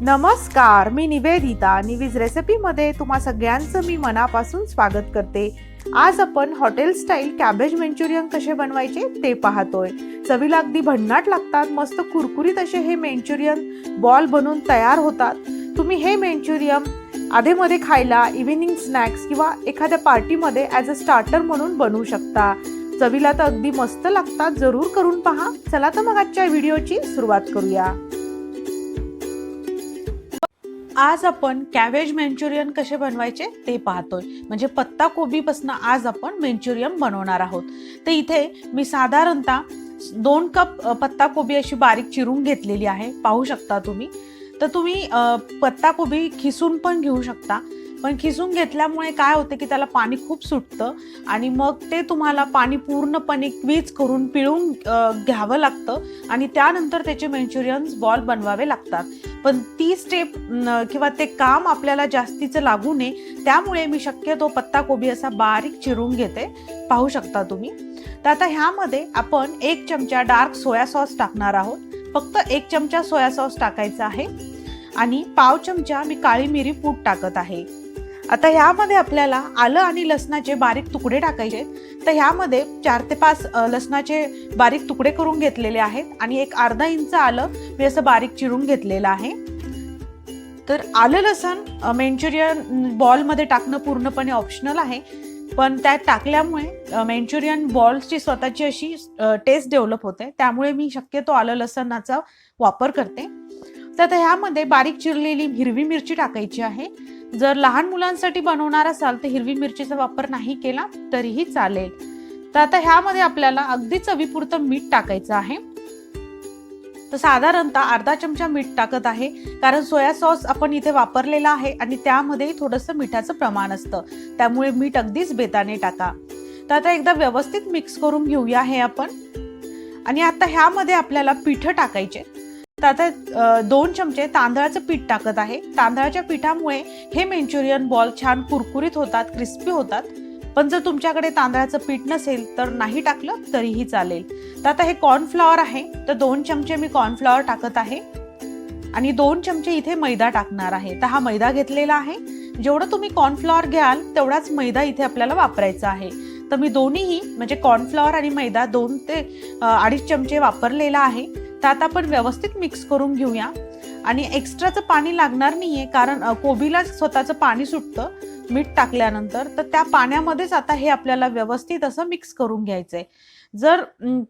नमस्कार, मी निवेदिता. निवीज रेसिपीमध्ये तुम्हा सगळ्यांचं मी मनापासून स्वागत करते. आज आपण हॉटेल स्टाईल कॅबेज मंचुरियन कसे बनवायचे ते पाहतोय. चवीला अगदी भन्नाट लागतात. मस्त कुरकुरीत असे हे मंचुरियन बॉल बनून तयार होतात. तुम्ही हे मंचुरियन आधेमध्ये खायला, इव्हिनिंग स्नॅक्स किंवा एखाद्या पार्टीमध्ये ॲज अ स्टार्टर म्हणून बनवू शकता. चवीला तर अगदी मस्त लागतात. जरूर करून पहा. चला तर मग आजच्या व्हिडिओची सुरुवात करूया. आज आपण कॅबेज मंचुरियन कसे बनवायचे ते पाहतोय. म्हणजे पत्ता कोबीपासून आज आपण मंचुरियन बनवणार आहोत. तर इथे मी साधारणतः 2 कप पत्ता कोबी अशी बारीक चिरून घेतलेली आहे. पाहू शकता तुम्ही. तर तुम्ही पत्ता कोबी खिसून पण घेऊ शकता. पण खिसून घेतल्यामुळे काय होते की त्याला पाणी खूप सुटतं आणि मग ते तुम्हाला पाणी पूर्णपणे क्वीज करून पिळून घ्यावं लागतं आणि त्यानंतर त्याचे मंचुरियन्स बॉल बनवावे लागतात. पण ती स्टेप किंवा ते काम आपल्याला जास्तीचं लागू नये त्यामुळे मी शक्यतो पत्ता कोबी असा बारीक चिरून घेते. पाहू शकता तुम्ही. तर आता ह्यामध्ये आपण 1 चमचा डार्क सोया सॉस टाकणार आहोत. फक्त 1 चमचा सोया सॉस टाकायचा आहे आणि पाव चमचा मी काळी मिरी पूड टाकत आहे. आता ह्यामध्ये आपल्याला आलं आणि लसणाचे बारीक तुकडे टाकायचे. तर ह्यामध्ये 4 ते 5 लसणाचे बारीक तुकडे करून घेतलेले आहेत आणि एक अर्धा इंच आलं मी असं बारीक चिरून घेतलेलं आहे. तर आलं लसण मंचुरियन बॉलमध्ये टाकणं पूर्णपणे ऑप्शनल आहे. पण त्यात टाकल्यामुळे मंचुरियन बॉल्सची स्वतःची अशी टेस्ट डेव्हलप होते. त्यामुळे मी शक्यतो आलं लसणाचा वापर करते. तर ह्यामध्ये बारीक चिरलेली हिरवी मिरची टाकायची आहे. जर लहान मुलांसाठी बनवणार असाल तर हिरवी मिरचीचा वापर नाही केला तरीही चालेल. तर आता ह्यामध्ये आपल्याला अगदी चवीपुरतं मीठ टाकायचं आहे. तर साधारणतः अर्धा चमचा मीठ टाकत आहे कारण सोया सॉस आपण इथे वापरलेला आहे आणि त्यामध्ये थोडंसं मिठाचं प्रमाण असतं. त्यामुळे मीठ अगदीच बेताने टाका. तर आता एकदा व्यवस्थित मिक्स करून घेऊया हे आपण. आणि आता ह्यामध्ये आपल्याला पीठ टाकायचे. तर आता 2 चमचे तांदळाचं पीठ टाकत आहे. तांदळाच्या पिठामुळे हे मंचुरियन बॉल छान कुरकुरीत होतात, क्रिस्पी होतात. पण जर तुमच्याकडे तांदळाचं पीठ नसेल तर नाही टाकलं तरीही चालेल. तर आता हे कॉर्नफ्लॉवर आहे. तर 2 चमचे मी कॉर्नफ्लॉवर टाकत आहे आणि 2 चमचे इथे मैदा टाकणार आहे. तर हा मैदा घेतलेला आहे. जेवढं तुम्ही कॉर्नफ्लॉवर घ्याल तेवढाच मैदा इथे आपल्याला वापरायचा आहे. तर मी दोन्हीही म्हणजे कॉर्नफ्लॉवर आणि मैदा 2 ते 2.5 चमचे वापरलेला आहे. तर आता आपण व्यवस्थित मिक्स करून घेऊया. आणि एक्स्ट्राचं पाणी लागणार नाहीये कारण कोबीला स्वतःचं पाणी सुटतं मीठ टाकल्यानंतर. तर त्या पाण्यामध्येच आता हे आपल्याला व्यवस्थित असं मिक्स करून घ्यायचंय. जर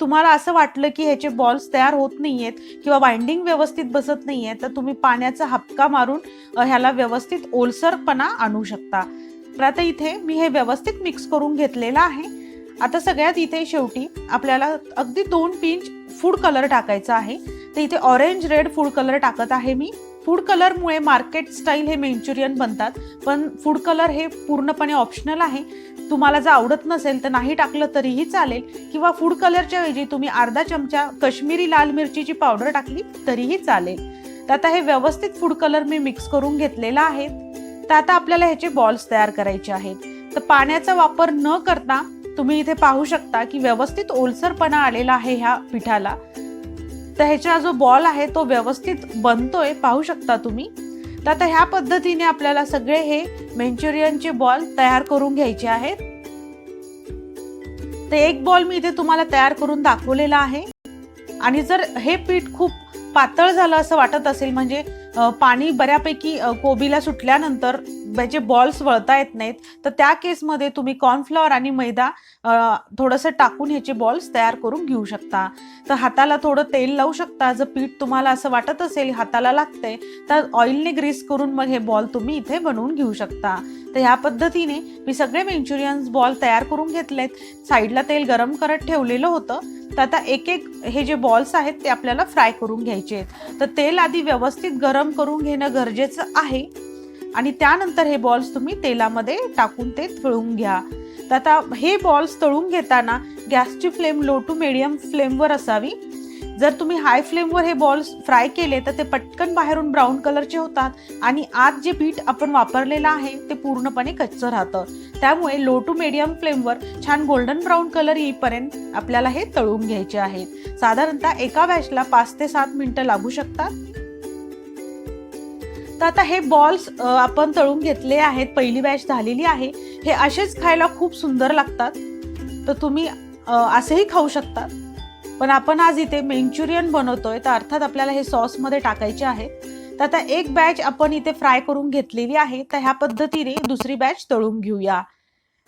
तुम्हाला असं वाटलं की ह्याचे बॉल्स तयार होत नाहीयेत किंवा बाइंडिंग व्यवस्थित बसत नाहीये तर तुम्ही पाण्याचा हापका मारून ह्याला व्यवस्थित ओलसरपणा आणू शकता. तर आता इथे मी हे व्यवस्थित मिक्स करून घेतलेलं आहे. आता सगळ्यात इथे शेवटी आपल्याला अगदी 2 पिंच फूड कलर टाकायचा आहे. तर इथे ऑरेंज रेड फूड कलर टाकत आहे मी. फूड कलरमुळे मार्केट स्टाईल हे मंचुरियन बनतात. पण फूड कलर हे पूर्णपणे ऑप्शनल आहे. तुम्हाला जर आवडत नसेल तर नाही टाकलं तरीही चालेल किंवा फूड कलरच्या ऐवजी तुम्ही अर्धा चमचा काश्मीरी लाल मिरचीची पावडर टाकली तरीही चालेल. तर आता हे व्यवस्थित फूड कलर मी मिक्स करून घेतलेला आहे. तर आता आपल्याला ह्याचे बॉल्स तयार करायचे आहेत. तर पाण्याचा वापर न करता तुम्ही इथे पाहू शकता की व्यवस्थित ओलसरपणा आलेला आहे ह्या पिठाला. तर ह्याचा जो बॉल आहे तो व्यवस्थित बनतोय. पाहू शकता तुम्ही. तर आता ह्या पद्धतीने आपल्याला सगळे हे मंचुरियनचे बॉल तयार करून घ्यायचे आहेत. तर एक बॉल मी इथे तुम्हाला तयार करून दाखवलेला आहे. आणि जर हे पीठ खूप पातळ झालं असं वाटत असेल म्हणजे पाणी बऱ्यापैकी कोबीला सुटल्यानंतर त्याचे बॉल्स वळता येत नाहीत तर त्या केसमध्ये तुम्ही कॉर्नफ्लॉवर आणि मैदा थोडंसं टाकून ह्याचे बॉल्स तयार करून घेऊ शकता. तर हाताला थोडं तेल लावू शकता. जर पीठ तुम्हाला असं वाटत असेल हाताला लागतंय तर ऑइलने ग्रीस करून मग हे बॉल तुम्ही इथे बनवून घेऊ शकता. तर ह्या पद्धतीने मी सगळे मंचुरियन्स बॉल तयार करून घेतलेत. साईडला तेल गरम करत ठेवलेलं होतं. तर आता एक एक हे जे बॉल्स आहेत ते आपल्याला फ्राय करून घ्यायचे आहेत. तर तेल आधी व्यवस्थित गरम करून घेणं गरजेचं आहे आणि त्यानंतर हे बॉल्स तुम्ही तेलामध्ये टाकून ते तळून घ्या. तर आता हे बॉल्स तळून घेताना गॅसची फ्लेम लो टू मीडियम फ्लेमवर असावी. जर तुम्ही हाय फ्लेमवर हे बॉल्स फ्राय केले तर ते पटकन बाहेरून ब्राऊन कलरचे होतात आणि आत जे पीठ आपण वापरलेलं आहे ते पूर्णपणे कच्चं राहतं. त्यामुळे लो टू मीडियम फ्लेमवर छान गोल्डन ब्राऊन कलर येईपर्यंत आपल्याला हे तळून घ्यायचे आहेत. साधारणतः एका बॅचला 5 ते 7 मिनिटं लागू शकतात. तर आता हे बॉल्स आपण तळून घेतले आहेत, पहिली बॅच झालेली आहे. हे असेच खायला खूप सुंदर लागतात, तर तुम्ही असेही खाऊ शकतात. पण आपण आज इथे मंचुरियन बनवतोय, तर अर्थात आपल्याला हे सॉसमध्ये टाकायचे आहेत. तर आता एक बॅच आपण इथे फ्राय करून घेतलेली आहे, तर ह्या पद्धतीने दुसरी बॅच तळून घेऊया.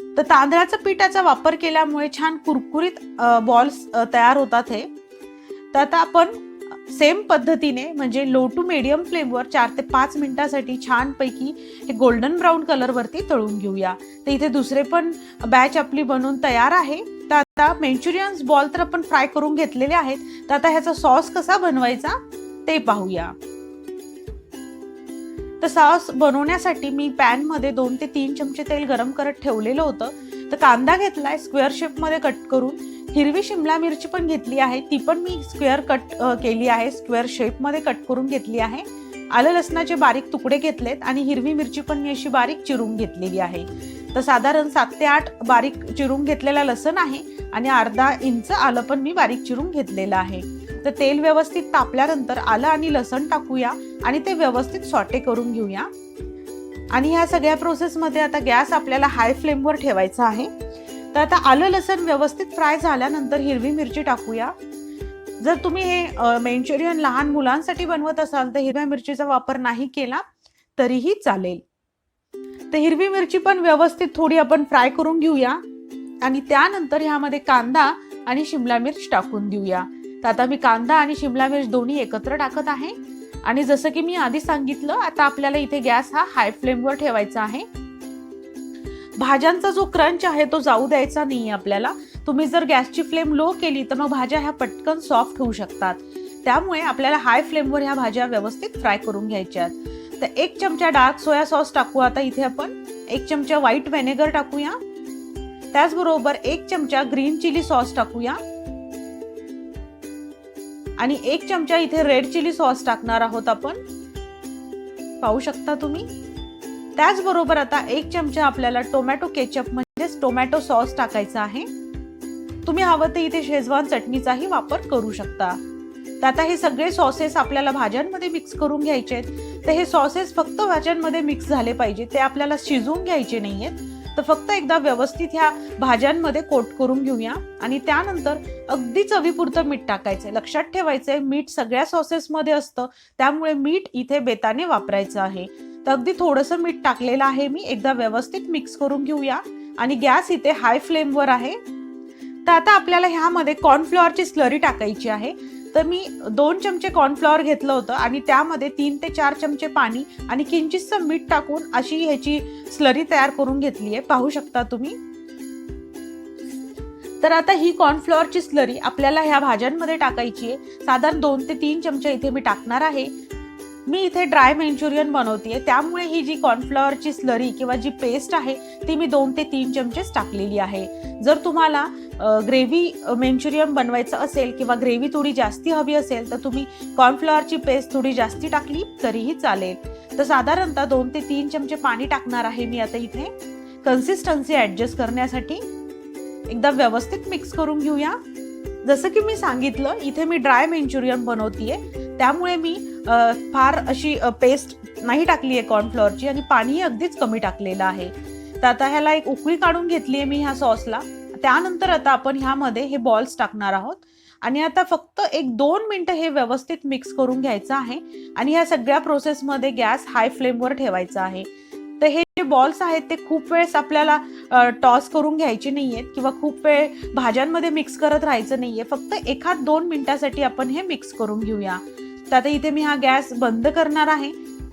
तर तांदळाच्या पिठाचा वापर केल्यामुळे छान कुरकुरीत बॉल्स तयार होतात हे. तर आता आपण सेम पद्धतीने म्हणजे लो टू मीडियम फ्लेमवर 4 ते 5 मिनिटांसाठी छानपैकी हे गोल्डन ब्राऊन कलरवरती तळून घेऊया. तर इथे दुसरे पण बॅच आपली बनवून तयार आहे. तर आता मंचुरियन्स बॉल तर आपण फ्राय करून घेतलेले आहेत. तर आता ह्याचा सॉस कसा बनवायचा ते पाहूया. तर सॉस बनवण्यासाठी मी पॅनमध्ये 2 ते 3 चमचे तेल गरम करत ठेवलेलं होतं. तर कांदा घेतलाय स्क्वेअर शेपमध्ये कट करून. हिरवी शिमला मिरची पण घेतली आहे, ती पण मी स्क्वेअर कट केली आहे, स्क्वेअर शेपमध्ये कट करून घेतली आहे. आलं लसणाचे बारीक तुकडे घेतलेत आणि हिरवी मिरची पण मी अशी बारीक चिरून घेतलेली आहे. तर साधारण 7 ते 8 बारीक चिरून घेतलेला लसण आहे आणि अर्धा इंच आलं पण मी बारीक चिरून घेतलेलं आहे. तर तेल व्यवस्थित तापल्यानंतर आलं आणि लसण टाकूया आणि ते व्यवस्थित सॉटे करून घेऊया. आणि ह्या सगळ्या प्रोसेसमध्ये आता गॅस आपल्याला हाय फ्लेमवर ठेवायचा आहे. तर आता आलं लसण व्यवस्थित फ्राय झाल्यानंतर हिरवी मिरची टाकूया. जर तुम्ही हे मंचुरियन लहान मुलांसाठी बनवत असाल तर हिरव्या मिरचीचा वापर नाही केला तरीही चालेल. तर हिरवी मिरची पण व्यवस्थित थोडी आपण फ्राय करून घेऊया आणि त्यानंतर ह्यामध्ये कांदा आणि शिमला मिर्च टाकून देऊया. तर आता मी कांदा आणि शिमला मिर्च दोन्ही एकत्र टाकत आहे. आणि जसं की मी आधी सांगितलं, आता आपल्याला इथे गॅस हा हाय फ्लेमवर ठेवायचा आहे. भाज्यांचा जो क्रंच आहे तो जाऊ द्यायचा नाहीये आपल्याला. तुम्ही जर गॅसची फ्लेम लो केली तर मग भाज्या ह्या पटकन सॉफ्ट होऊ शकतात. त्यामुळे आपल्याला हाय फ्लेमवर ह्या भाज्या व्यवस्थित फ्राय करून घ्यायच्या आहेत. तर 1 चमचा डार्क सोया सॉस टाकू. आता इथे आपण 1 चमचा व्हाईट व्हिनेगर टाकूया. त्याचबरोबर 1 चमचा ग्रीन चिली सॉस टाकूया आणि 1 चमचा इथे रेड चिली सॉस टाकणार आहोत आपण, पाहू शकता तुम्ही. त्याचबरोबर आता 1 चमचा आपल्याला टोमॅटो केचप म्हणजेच टोमॅटो सॉस टाकायचा आहे. तुम्ही हवं तर इथे शेजवान चटणीचाही वापर करू शकता. तर आता हे सगळे सॉसेस आपल्याला भाज्यांमध्ये मिक्स करून घ्यायचे आहेत. तर हे सॉसेस फक्त भाज्यांमध्ये मिक्स झाले पाहिजे, ते आपल्याला शिजवून घ्यायचे नाहीयेत. तर फक्त एकदा व्यवस्थित ह्या भाज्यांमध्ये कोट करून घेऊया आणि त्यानंतर अगदी चवीपुरतं मीठ टाकायचंय. लक्षात ठेवायचंय मीठ सगळ्या सॉसेसमध्ये असतं, त्यामुळे मीठ इथे बेताने वापरायचं आहे. तर अगदी थोडंसं मीठ टाकलेलं आहे मी. एकदा व्यवस्थित मिक्स करून घेऊया आणि गॅस इथे हाय फ्लेमवर आहे. तर आता आपल्याला ह्यामध्ये कॉर्नफ्लॉवरची स्लरी टाकायची आहे. तर मी 2 चमचे कॉर्नफ्लॉवर घेतलं होतं आणि त्यामध्ये 3 ते 4 चमचे पाणी आणि किंचितसं मीठ टाकून अशी ह्याची स्लरी तयार करून घेतली आहे, पाहू शकता तुम्ही. तर आता ही कॉर्नफ्लॉवरची स्लरी आपल्याला ह्या भाज्यांमध्ये टाकायची आहे. साधारण 2 ते 3 चमचे इथे मी टाकणार आहे. मी इथे ड्राय मंचुरियन बनवतेय, त्यामुळे ही जी कॉर्नफ्लॉवरची स्लरी किंवा जी पेस्ट आहे ती मी 2 ते 3 चमचेच टाकलेली आहे. जर तुम्हाला ग्रेव्ही मंचुरियन बनवायचं असेल किंवा ग्रेव्ही थोडी जास्ती हवी असेल तर तुम्ही कॉर्नफ्लॉवरची पेस्ट थोडी जास्ती टाकली तरीही चालेल. तर साधारणतः 2 ते 3 चमचे पाणी टाकणार आहे मी आता इथे कन्सिस्टन्सी ऍडजस्ट करण्यासाठी. एकदा व्यवस्थित मिक्स करून घेऊया. जसं की मी सांगितलं, इथे मी ड्राय मंचुरियन बनवतीये, त्यामुळे मी फार अशी पेस्ट नाही टाकली आहे कॉर्नफ्लॉवरची आणि पाणीही अगदीच कमी टाकलेलं आहे. तर आता ह्याला एक उकळी काढून घेतली आहे मी ह्या सॉसला. त्यानंतर आता आपण ह्यामध्ये हे बॉल्स टाकणार आहोत आणि आता फक्त 1-2 मिनिटं हे व्यवस्थित मिक्स करून घ्यायचं आहे आणि ह्या सगळ्या प्रोसेसमध्ये गॅस हाय फ्लेमवर ठेवायचा आहे. तर हे जे बॉल्स आहेत ते खूप वेळेस आपल्याला टॉस करून घ्यायचे नाहीयेत किंवा खूप वेळ भाज्यांमध्ये मिक्स करत राहायचं नाहीये. फक्त 1-2 मिनिटासाठी आपण हे मिक्स करून घेऊया. तर आता इथे मी हा गॅस बंद करणार आहे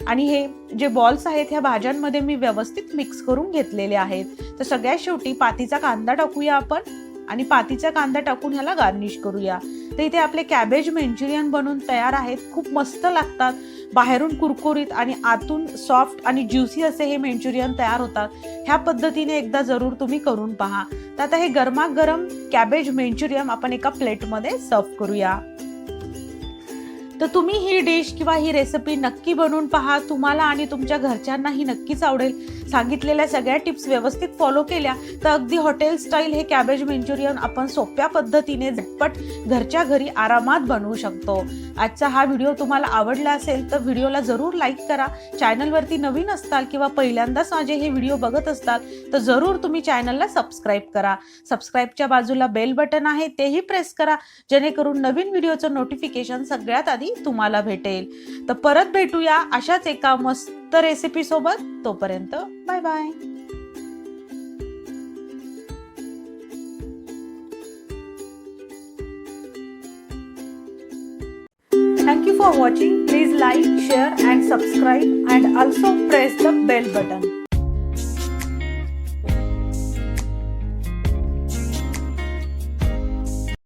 आणि हे जे बॉल्स आहेत ह्या भाज्यांमध्ये मी व्यवस्थित मिक्स करून घेतलेले आहेत. तर सगळ्यात शेवटी पातीचा कांदा टाकूया आपण आणि पातीचा कांदा टाकून ह्याला गार्निश करूया. तर इथे आपले कॅबेज मंचुरियन बनून तयार आहेत. खूप मस्त लागतात. बाहेरून कुरकुरीत आणि आतून सॉफ्ट आणि ज्युसी असे हे मंचुरियन तयार होतात. ह्या पद्धतीने एकदा जरूर तुम्ही करून पहा. तर आता हे गरमागरम कॅबेज मंचुरियन आपण एका प्लेटमध्ये सर्व करूया. तर तुम्ही ही डिश किंवा ही रेसिपी नक्की बनवून पहा. तुम्हाला आणि तुमच्या घरच्यांनाही नक्कीच आवडेल. सांगितलेल्या सगळ्या टिप्स व्यवस्थित फॉलो केल्या तर अगदी हॉटेल स्टाईल हे कॅबेज मंचुरियन आपण सोप्या पद्धतीने झटपट घरच्या घरी आरामात बनवू शकतो. आजचा हा व्हिडिओ तुम्हाला आवडला असेल तर व्हिडिओला जरूर लाईक करा. चॅनलवरती नवीन असताल किंवा पहिल्यांदाच माझे हे व्हिडिओ बघत असताल तर जरूर तुम्ही चॅनलला सबस्क्राईब करा. सबस्क्राईबच्या बाजूला बेल बटन आहे तेही प्रेस करा, जेणेकरून नवीन व्हिडिओचं नोटिफिकेशन सगळ्यात आधी तुम्हाला भेटेल. तर परत भेटूया अशाच एका मस्त रेसिपी सोबत. तोपर्यंत bye bye. Thank you for watching. Please like, share and subscribe and also press the bell button.